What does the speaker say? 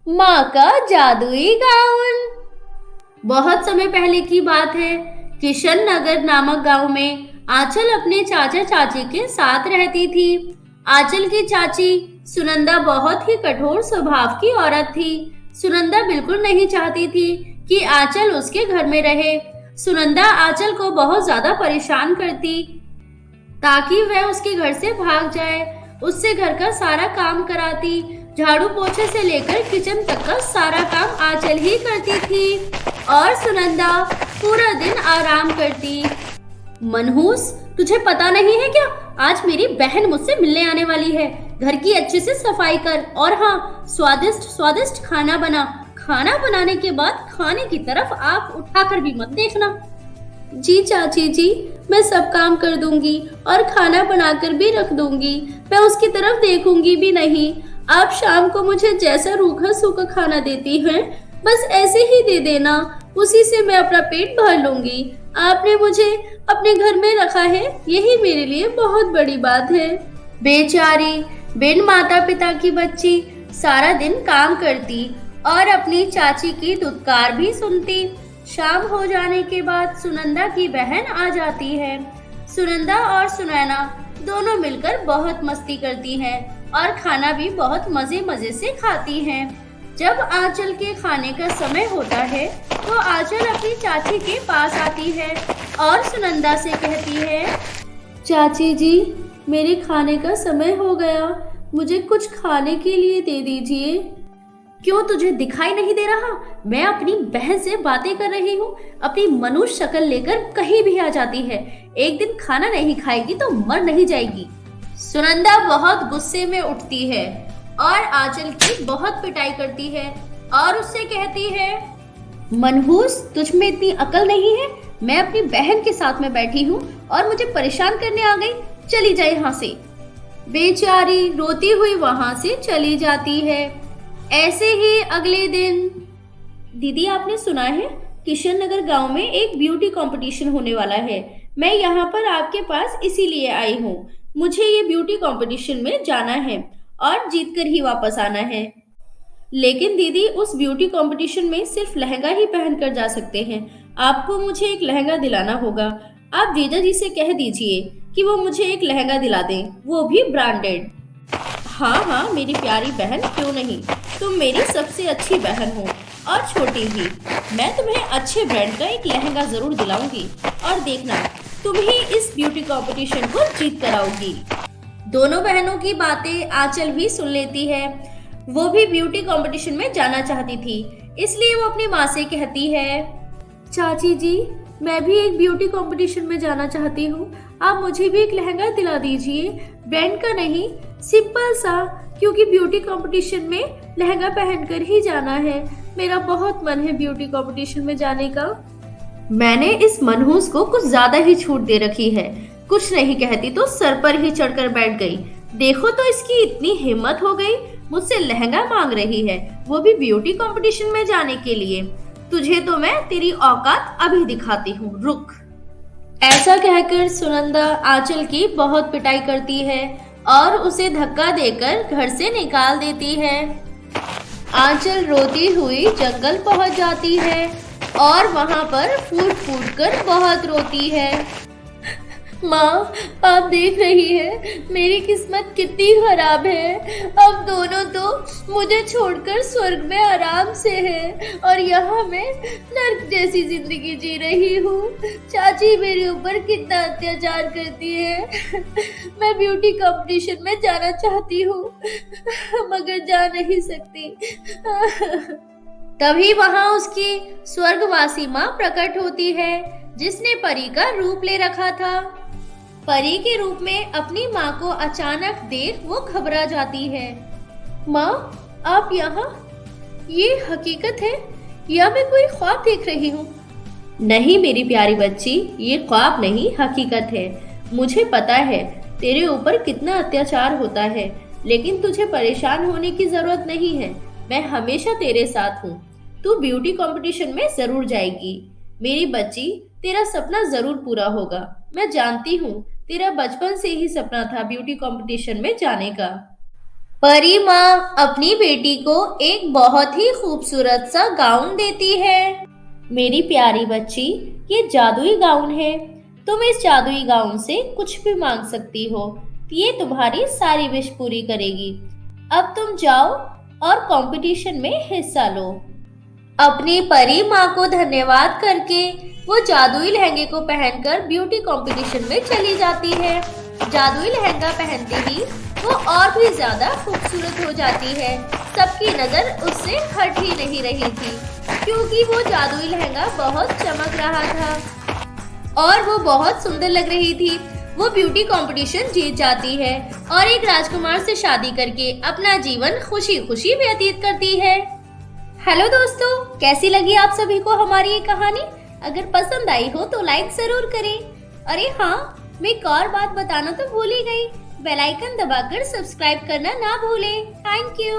माँ का जादुई गाउन। बहुत समय पहले की बात है। किशन नगर नामक गांव में आंचल अपने चाचा चाची के साथ रहती थी। आंचल की चाची सुनंदा बहुत ही कठोर स्वभाव की औरत थी। सुनंदा बिल्कुल नहीं चाहती थी कि आंचल उसके घर में रहे। सुनंदा आंचल को बहुत ज्यादा परेशान करती ताकि वह उसके घर से भाग जाए। उससे घर का सारा काम कराती। झाड़ू पोछे से लेकर किचन तक का सारा काम आंचल ही करती थी और सुनंदा पूरा दिन आराम करती। मनहूस, तुझे पता नहीं है क्या? आज मेरी बहन मुझसे मिलने आने वाली है। घर की अच्छे से सफाई कर और हाँ, स्वादिष्ट स्वादिष्ट खाना बना। खाना बनाने के बाद खाने की तरफ आंख उठाकर भी मत देखना। जी चाची जी, मैं सब काम कर दूंगी और खाना बनाकर भी रख दूंगी। मैं उसकी तरफ देखूंगी भी नहीं। आप शाम को मुझे जैसा रूखा सूखा खाना देती हैं, बस ऐसे ही दे देना। उसी से मैं अपना पेट भर लूंगी। आपने मुझे अपने घर में रखा है, यही मेरे लिए बहुत बड़ी बात है। बेचारी बिन माता पिता की बच्ची सारा दिन काम करती और अपनी चाची की दुत्कार भी सुनती। शाम हो जाने के बाद सुनंदा की बहन आ जाती है। सुनंदा और सुनैना दोनों मिलकर बहुत मस्ती करती हैं और खाना भी बहुत मजे मजे से खाती हैं। जब आंचल के खाने का समय होता है तो आंचल अपनी चाची के पास आती है और सुनंदा से कहती है, चाची जी, मेरे खाने का समय हो गया। मुझे कुछ खाने के लिए दे दीजिए। क्यों, तुझे दिखाई नहीं दे रहा? मैं अपनी बहन से बातें कर रही हूँ। अपनी मनुष्य शक्ल लेकर कहीं भी आ जाती है। एक दिन खाना नहीं खाएगी तो मर नहीं जाएगी। सुनंदा बहुत गुस्से में उठती है और आंचल की बहुत पिटाई करती है और उससे कहती है, मनहूस, तुझ में इतनी अकल नहीं है? मैं अपनी बहन के साथ में बैठी हूँ और मुझे परेशान करने आ गई। चली जाए यहाँ से। बेचारी रोती हुई वहां से चली जाती है। ऐसे ही अगले दिन, दीदी आपने सुना है किशन नगर गांव में एक ब्यूटी कंपटीशन होने वाला है। मैं यहाँ पर आपके पास इसीलिए आई हूँ। मुझे ये ब्यूटी कंपटीशन में जाना है और जीत कर ही वापस आना है। लेकिन दीदी, उस ब्यूटी कंपटीशन में सिर्फ लहंगा ही पहनकर जा सकते हैं। आपको मुझे एक लहंगा दिलाना होगा। आप जीजा जी से कह दीजिए कि वो मुझे एक लहंगा दिला दें, वो भी ब्रांडेड। हाँ हाँ मेरी प्यारी बहन, क्यों नहीं। तुम मेरी सबसे अच्छी बहन हो और छोटी भी। मैं तुम्हें अच्छे ब्रांड का एक लहंगा जरूर दिलाऊंगी और देखना, तुम ही इस ब्यूटी कंपटीशन को जीत कर आओगी। दोनों बहनों की बातें आंचल भी सुन लेती है। वो भी ब्यूटी कंपटीशन में जाना चाहती थी, इसलिए वो अपनी माँ से कहती है, चाची जी, मैं भी एक ब्यूटी कंपटीशन में जाना चाहती हूँ। आप मुझे भी एक लहंगा दिला दीजिए। ब्रांड का नहीं, सिंपल सा, क्योंकि ब्यूटी कंपटीशन में लहंगा पहनकर ही जाना है। मेरा बहुत मन है ब्यूटी कंपटीशन में जाने का। मैंने इस मनहूस को कुछ ज्यादा ही छूट दे रखी है। कुछ नहीं कहती तो सर पर ही चढ़कर बैठ गई। देखो तो इसकी इतनी हिम्मत हो गई, मुझसे लहंगा मांग रही है, वो भी ब्यूटी कंपटीशन में जाने के लिए। तुझे तो मैं तेरी औकात अभी दिखाती हूँ, रुक। ऐसा कहकर सुनंदा आंचल की बहुत पिटाई करती है और उसे धक्का देकर घर से निकाल देती है। आंचल रोती हुई जंगल पहुंच जाती है और वहां पर फूट फूट कर बहुत रोती है। माँ, आप देख रही है मेरी किस्मत कितनी खराब है। अब दोनों तो मुझे छोड़कर स्वर्ग में आराम से है और यहाँ मैं नर्क जैसी जिंदगी जी रही हूँ। चाची मेरे ऊपर कितना अत्याचार करती है। मैं ब्यूटी कंपटीशन में जाना चाहती हूँ मगर जा नहीं सकती। तभी वहां उसकी स्वर्गवासी माँ प्रकट होती है, जिसने परी का रूप ले रखा था। परी के रूप में अपनी माँ को अचानक देख वो घबरा जाती है। माँ, आप यहाँ? ये हकीकत है या मैं कोई ख्वाब देख रही हूँ? नहीं मेरी प्यारी बच्ची, ये ख्वाब नहीं, हकीकत है। मुझे पता है तेरे ऊपर कितना अत्याचार होता है, लेकिन तुझे परेशान होने की जरूरत नहीं है। मैं हमेशा तेरे साथ हूँ। तू ब्यूटी कंपटीशन में जरूर जाएगी मेरी बच्ची। तेरा सपना जरूर पूरा होगा। मैं जानती हूँ तेरा बचपन से ही सपना था ब्यूटी कंपटीशन में जाने का। परी माँ अपनी बेटी को एक बहुत ही खूबसूरत सा गाउन देती है। मेरी प्यारी बच्ची, ये जादुई गाउन है। तुम इस जादुई गाउन से कुछ भी मांग सकती हो। ये तुम्हारी सारी विश पूरी करेगी। अब तुम जाओ और कंपटीशन में हिस्सा लो। अपनी परी माँ को धन्यवाद करके वो जादुई लहंगे को पहनकर ब्यूटी कंपटीशन में चली जाती है। जादुई लहंगा पहनते ही वो और भी ज्यादा खूबसूरत हो जाती है। सबकी नजर उससे हट ही नहीं रही थी, क्योंकि वो जादुई लहंगा बहुत चमक रहा था और वो बहुत सुंदर लग रही थी। वो ब्यूटी कंपटीशन जीत जाती है और एक राजकुमार से शादी करके अपना जीवन खुशी खुशी व्यतीत करती है। हेलो दोस्तों, कैसी लगी आप सभी को हमारी ये कहानी? अगर पसंद आई हो तो लाइक जरूर करें। अरे हाँ, मैं एक और बात बताना तो भूल ही गई, बेल आइकन दबाकर सब्सक्राइब करना ना भूलें। Thank you.